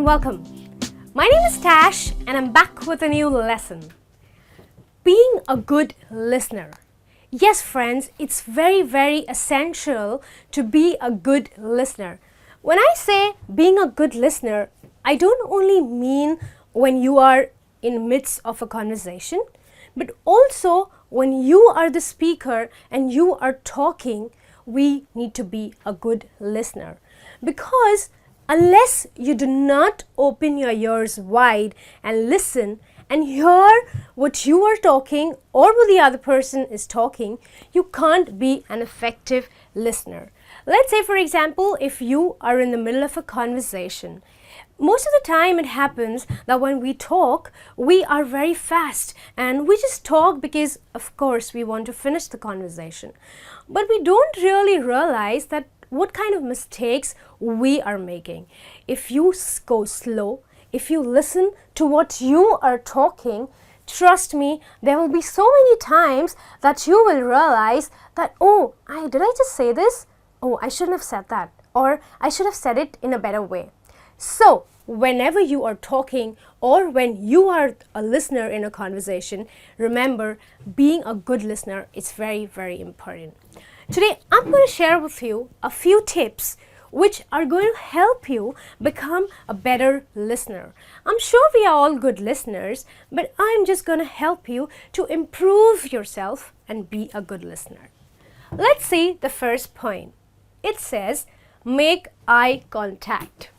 and welcome. My name is Tash and I'm back with a new lesson. Being a good listener. Yes, friends, it's very essential to be a good listener. When I say being a good listener, I don't only mean when you are in the midst of a conversation, but also when you are the speaker and you are talking, we need to be a good listener. Because unless you do not open your ears wide and listen and hear what you are talking or what the other person is talking, you can't be an effective listener. Let's say, for example, if you are in the middle of a conversation, most of the time it happens that when we talk, we are very fast and we just talk because, of course, we want to finish the conversation. But we don't really realize that what kind of mistakes we are making. If you go slow, if you listen to what you are talking, trust me, there will be so many times that you will realize that, did I just say this? Oh, I shouldn't have said that. Or I should have said it in a better way. So, whenever you are talking or when you are a listener in a conversation, remember, being a good listener is very important. Today, I'm going to share with you a few tips which are going to help you become a better listener. I'm sure we are all good listeners, but I'm just going to help you to improve yourself and be a good listener. Let's see the first point. It says, make eye contact.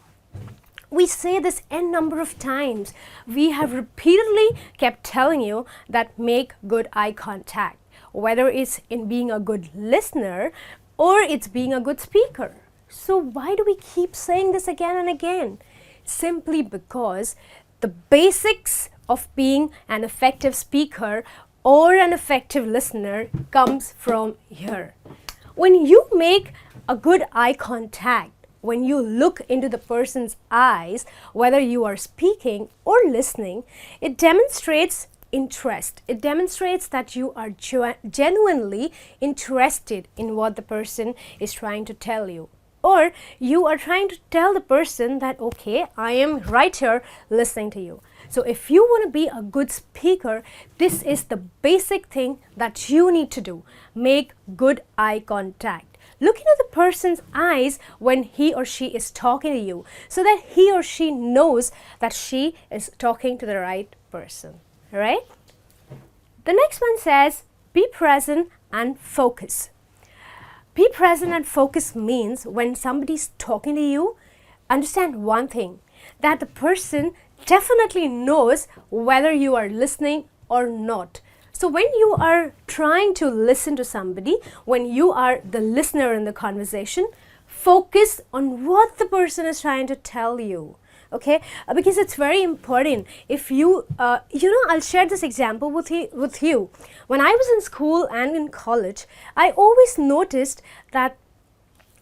We say this n number of times. We have repeatedly kept telling you that make good eye contact, whether it's in being a good listener or it's being a good speaker. So why do we keep saying this again and again? Simply because the basics of being an effective speaker or an effective listener comes from here. When you make a good eye contact, when you look into the person's eyes, whether you are speaking or listening, it demonstrates interest. It demonstrates that you are genuinely interested in what the person is trying to tell you. Or you are trying to tell the person that, okay, I am right here listening to you. So if you want to be a good speaker, this is the basic thing that you need to do. Make good eye contact. Look into the person's eyes when he or she is talking to you so that he or she knows that she is talking to the right person. Right? The next one says, be present and focus. Be present and focus means when somebody's talking to you, understand one thing, that the person definitely knows whether you are listening or not. So when you are trying to listen to somebody, when you are the listener in the conversation, focus on what the person is trying to tell you. Okay, because it's very important. If you, I'll share this example with you. When I was in school and in college, I always noticed that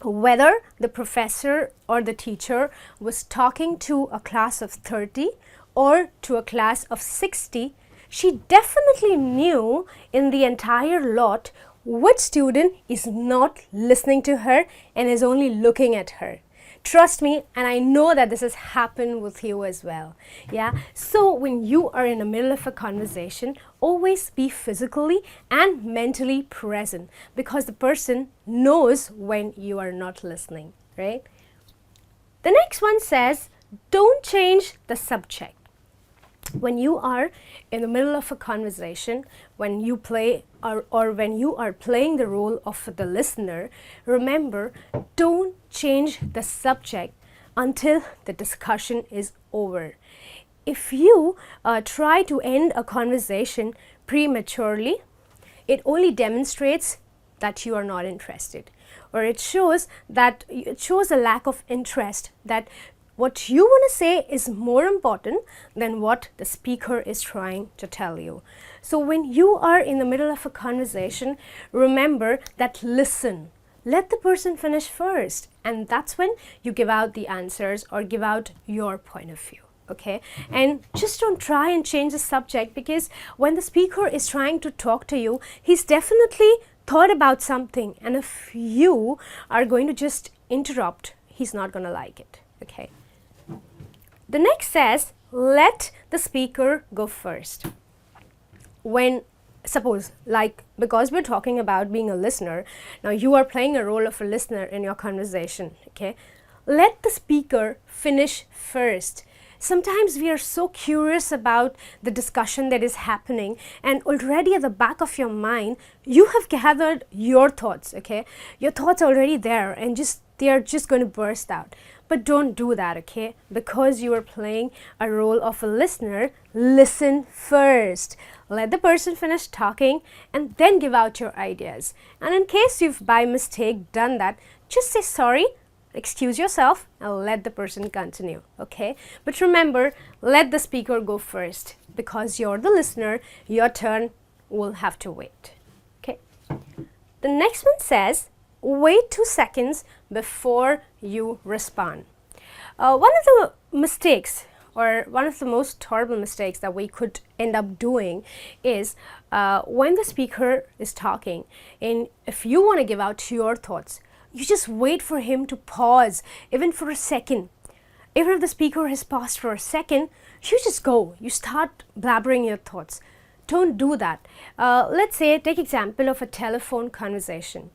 whether the professor or the teacher was talking to a class of 30 or to a class of 60, she definitely knew in the entire lot which student is not listening to her and is only looking at her. Trust me, and I know that this has happened with you as well. Yeah. So when you are in the middle of a conversation, always be physically and mentally present because the person knows when you are not listening, right? The next one says, don't change the subject. When you are in the middle of a conversation, when you play or when you are playing the role of the listener, remember, don't change the subject until the discussion is over. If you try to end a conversation prematurely, it only demonstrates that you are not interested, or it shows a lack of interest, that what you want to say is more important than what the speaker is trying to tell you. So when you are in the middle of a conversation, remember that listen. Let the person finish first, and that's when you give out the answers or give out your point of view. Okay, and just don't try and change the subject, because when the speaker is trying to talk to you, he's definitely thought about something, and if you are going to just interrupt, he's not going to like it. Okay. The next says, let the speaker go first. When suppose, like, because we're talking about being a listener, now you are playing a role of a listener in your conversation, okay? Let the speaker finish first. Sometimes we are so curious about the discussion that is happening, and already at the back of your mind, you have gathered your thoughts, okay? Your thoughts are already there, and they are just going to burst out. But don't do that, okay? Because you are playing a role of a listener, listen first. Let the person finish talking and then give out your ideas. And in case you've by mistake done that, just say sorry, excuse yourself, and let the person continue, okay? But remember, let the speaker go first, because you're the listener, your turn will have to wait, okay? The next one says, wait 2 seconds before you respond. One of the mistakes, or one of the most horrible mistakes that we could end up doing is when the speaker is talking, and if you want to give out your thoughts, you just wait for him to pause, even for a second. Even if the speaker has paused for a second, you just go. You start blabbering your thoughts. Don't do that. Let's say, take example of a telephone conversation.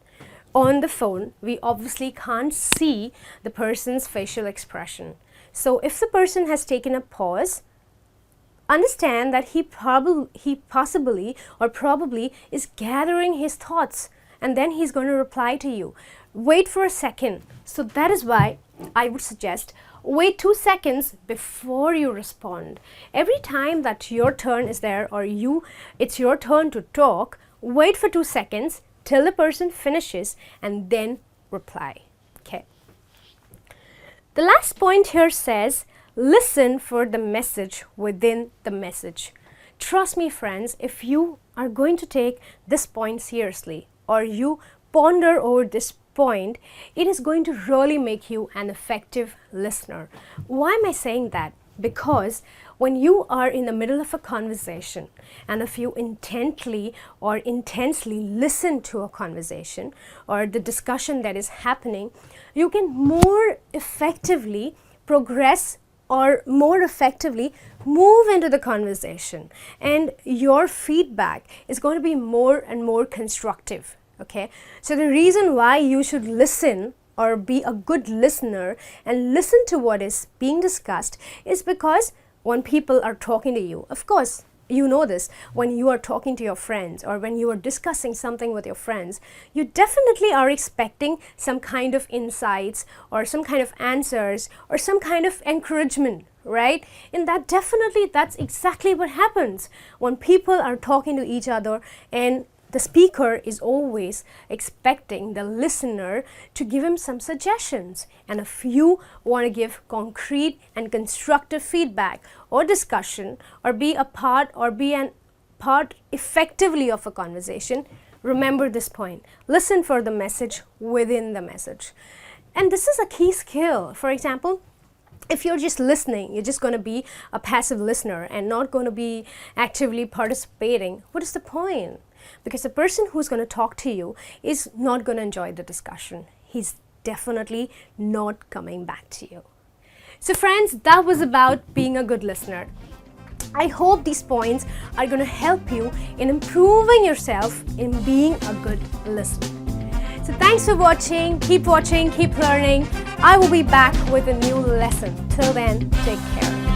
On the phone, we obviously can't see the person's facial expression. So if the person has taken a pause, understand that he possibly or probably is gathering his thoughts, and then he's going to reply to you. Wait for a second. So that is why I would suggest wait 2 seconds before you respond. Every time that your turn is there, or it's your turn to talk, wait for 2 seconds till the person finishes and then reply. Okay. The last point here says, listen for the message within the message. Trust me, friends, if you are going to take this point seriously, or you ponder over this point, it is going to really make you an effective listener. Why am I saying that? Because when you are in the middle of a conversation, and if you intently or intensely listen to a conversation or the discussion that is happening, you can more effectively progress or more effectively move into the conversation, and your feedback is going to be more and more constructive, okay? So the reason why you should listen or be a good listener and listen to what is being discussed is because when people are talking to you, of course, you know this, when you are talking to your friends or when you are discussing something with your friends, you definitely are expecting some kind of insights or some kind of answers or some kind of encouragement, right? And that's exactly what happens when people are talking to each other, and the speaker is always expecting the listener to give him some suggestions. And if you want to give concrete and constructive feedback or discussion, or be a part effectively of a conversation, remember this point. Listen for the message within the message. And this is a key skill. For example, if you're just listening, you're just going to be a passive listener and not going to be actively participating, what is the point? Because the person who's going to talk to you is not going to enjoy the discussion. He's definitely not coming back to you. So friends, that was about being a good listener. I hope these points are going to help you in improving yourself in being a good listener. So thanks for watching, keep learning. I will be back with a new lesson. Till then, take care.